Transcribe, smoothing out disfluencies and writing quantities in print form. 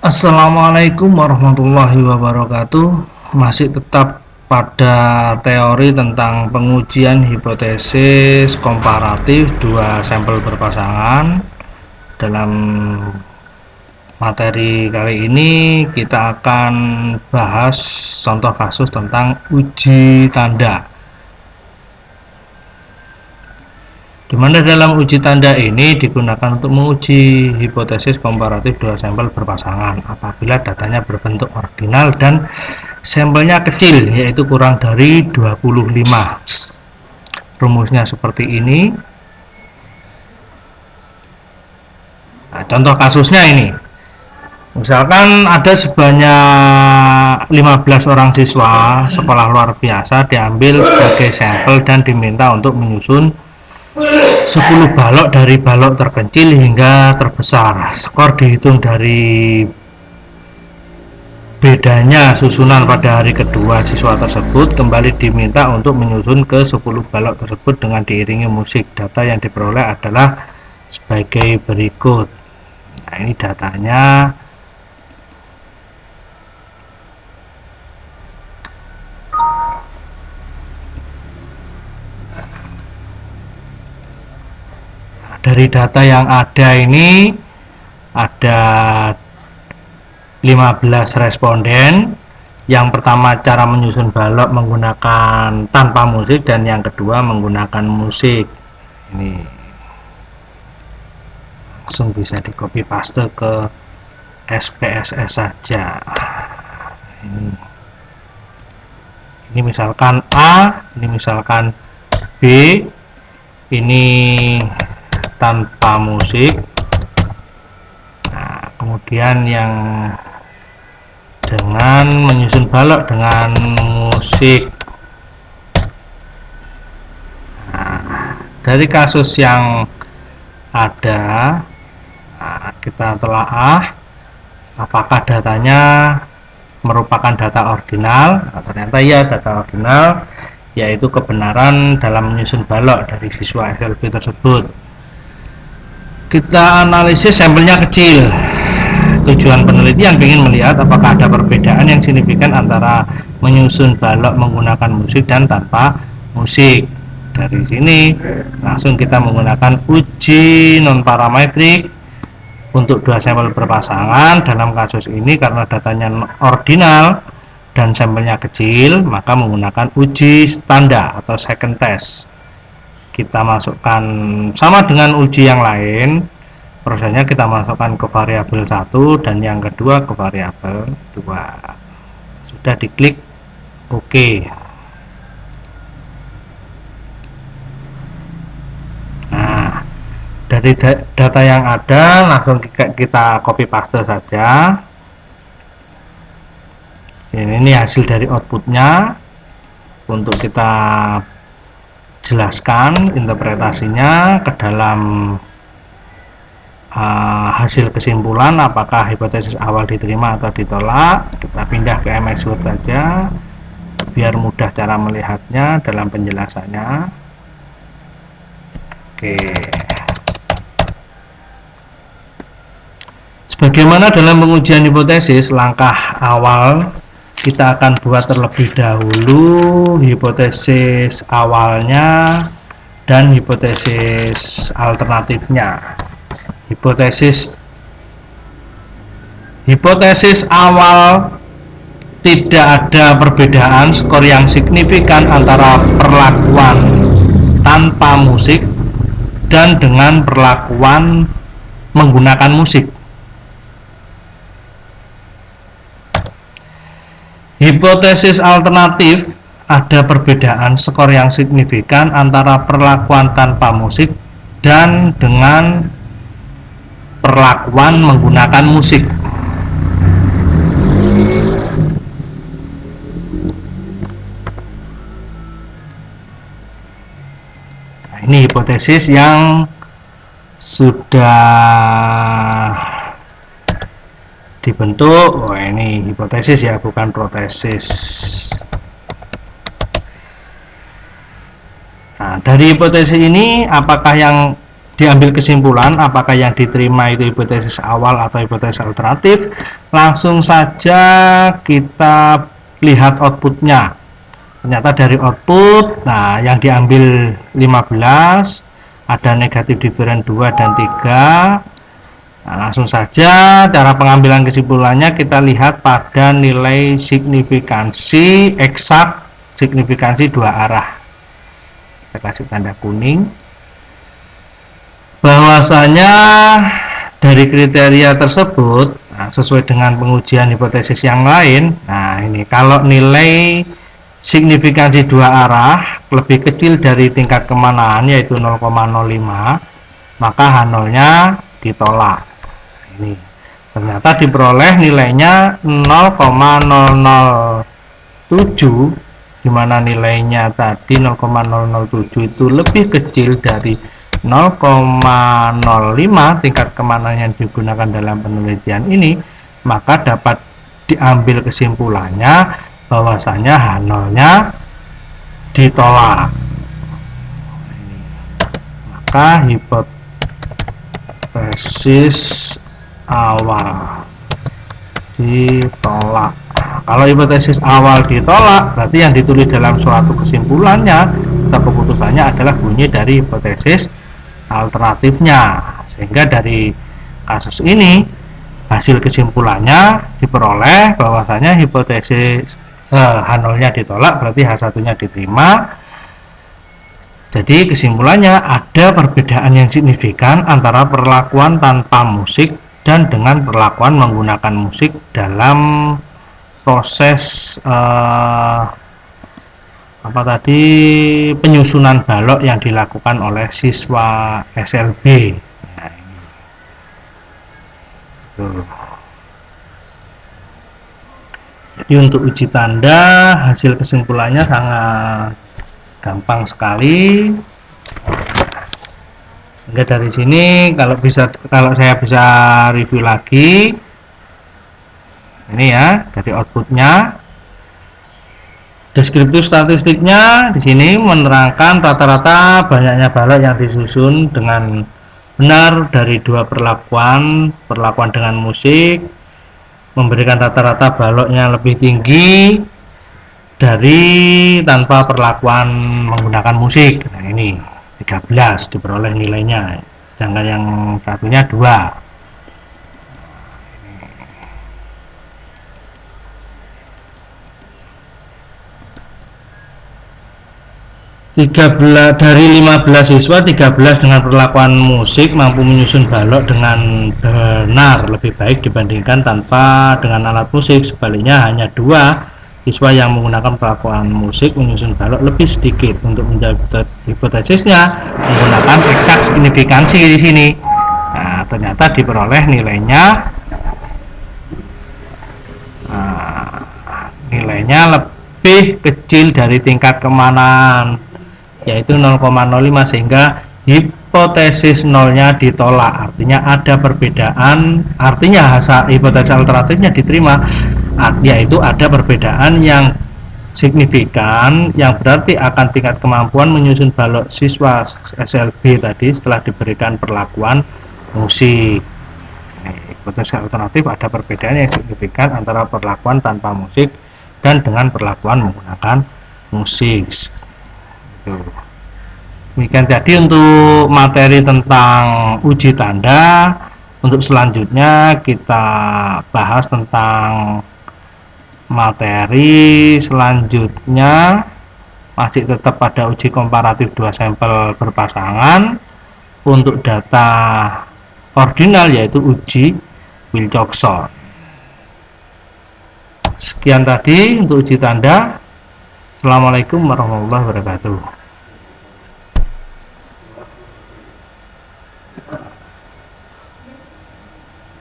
Assalamualaikum warahmatullahi wabarakatuh. Masih tetap pada teori tentang pengujian hipotesis komparatif dua sampel berpasangan. Dalam materi kali ini kita akan bahas contoh kasus tentang uji tanda, di mana dalam uji tanda ini digunakan untuk menguji hipotesis komparatif dua sampel berpasangan apabila datanya berbentuk ordinal dan sampelnya kecil, yaitu kurang dari 25. Rumusnya seperti ini. Nah, contoh kasusnya ini. Misalkan ada sebanyak 15 orang siswa sekolah luar biasa diambil sebagai sampel dan diminta untuk menyusun 10 balok dari balok terkecil hingga terbesar. Skor dihitung dari bedanya susunan pada hari kedua siswa tersebut. Kembali diminta untuk menyusun ke 10 balok tersebut dengan diiringi musik. Data yang diperoleh adalah sebagai berikut. Nah, ini datanya. Dari data yang ada ini ada 15 responden. Yang pertama cara menyusun balok menggunakan tanpa musik, dan yang kedua menggunakan musik. Ini langsung bisa di copy paste ke SPSS saja. Ini misalkan A, ini misalkan B, ini tanpa musik. Nah, kemudian yang dengan menyusun balok dengan musik. Nah, dari kasus yang ada, kita telaah apakah datanya merupakan data ordinal. Nah, ternyata ya data ordinal, yaitu kebenaran dalam menyusun balok dari siswa SLB tersebut. Kita analisis sampelnya kecil. Tujuan penelitian ingin melihat apakah ada perbedaan yang signifikan antara menyusun balok menggunakan musik dan tanpa musik. Dari sini langsung kita menggunakan uji non parametrik untuk dua sampel berpasangan. Dalam kasus ini karena datanya ordinal dan sampelnya kecil, maka menggunakan uji standar atau second test. Kita masukkan sama dengan uji yang lain, prosesnya kita masukkan ke variabel 1 dan yang kedua ke variabel 2. Sudah diklik OK. Nah, dari data yang ada langsung kita copy paste saja. Ini hasil dari outputnya. Untuk kita jelaskan interpretasinya ke dalam hasil kesimpulan, apakah hipotesis awal diterima atau ditolak. Kita pindah ke MS Word saja biar mudah cara melihatnya dalam penjelasannya. Oke, sebagaimana dalam pengujian hipotesis, langkah awal kita akan buat terlebih dahulu hipotesis awalnya dan hipotesis alternatifnya. Hipotesis awal tidak ada perbedaan skor yang signifikan antara perlakuan tanpa musik dan dengan perlakuan menggunakan musik. Hipotesis alternatif ada perbedaan skor yang signifikan antara perlakuan tanpa musik dan dengan perlakuan menggunakan musik. Nah, ini hipotesis yang sudah dibentuk. Oh, ini hipotesis ya, bukan protesis. Nah, dari hipotesis ini apakah yang diambil kesimpulan apakah yang diterima itu hipotesis awal atau hipotesis alternatif. Langsung saja kita lihat outputnya. Ternyata dari output, nah yang diambil 15, ada negatif diferen 2 dan 3. Nah, langsung saja cara pengambilan kesimpulannya kita lihat pada nilai signifikansi eksak, signifikansi dua arah. Kita kasih tanda kuning. Bahwasanya dari kriteria tersebut, nah, sesuai dengan pengujian hipotesis yang lain, nah ini kalau nilai signifikansi dua arah lebih kecil dari tingkat kemanaan yaitu 0,05, maka H0-nya ditolak. Ini ternyata diperoleh nilainya 0,007, dimana nilainya tadi 0,007 itu lebih kecil dari 0,05 tingkat kemanaan yang digunakan dalam penelitian ini, maka dapat diambil kesimpulannya bahwasanya H0-nya ditolak. Maka hipotesis awal ditolak. Kalau hipotesis awal ditolak, berarti yang ditulis dalam suatu kesimpulannya atau keputusannya adalah bunyi dari hipotesis alternatifnya. Sehingga dari kasus ini hasil kesimpulannya diperoleh bahwasanya hipotesis H0-nya ditolak, berarti H1-nya diterima. Jadi kesimpulannya ada perbedaan yang signifikan antara perlakuan tanpa musik dan dengan perlakuan menggunakan musik dalam proses penyusunan balok yang dilakukan oleh siswa SLB. Nah, ini. Tuh. Jadi untuk uji tanda hasil kesimpulannya sangat gampang sekali. Sehingga dari sini kalau saya bisa review lagi, ini ya dari outputnya, deskriptif statistiknya di sini menerangkan rata-rata banyaknya balok yang disusun dengan benar dari dua perlakuan dengan musik, memberikan rata-rata baloknya lebih tinggi dari tanpa perlakuan menggunakan musik. Nah ini 13 diperoleh nilainya, sedangkan yang satunya 2. 13 dari 15 siswa, 13 dengan perlakuan musik mampu menyusun balok dengan benar lebih baik dibandingkan tanpa dengan alat musik. Sebaliknya hanya 2 siswa yang menggunakan perlakuan musik menyusun balok lebih sedikit. Untuk menjawab hipotesisnya menggunakan eksak signifikansi di sini. Nah, ternyata diperoleh nilainya lebih kecil dari tingkat kemanaan yaitu 0,05, sehingga hipotesis nolnya ditolak. Artinya ada perbedaan, artinya hipotesis alternatifnya diterima, yaitu ada perbedaan yang signifikan yang berarti akan tingkat kemampuan menyusun balok siswa SLB tadi setelah diberikan perlakuan musik. Hipotesis alternatif ada perbedaan yang signifikan antara perlakuan tanpa musik dan dengan perlakuan menggunakan musik. Demikian tadi untuk materi tentang uji tanda. Untuk selanjutnya kita bahas tentang materi selanjutnya, masih tetap pada uji komparatif 2 sampel berpasangan untuk data ordinal yaitu uji Wilcoxon. Sekian tadi untuk uji tanda. Assalamualaikum warahmatullahi wabarakatuh.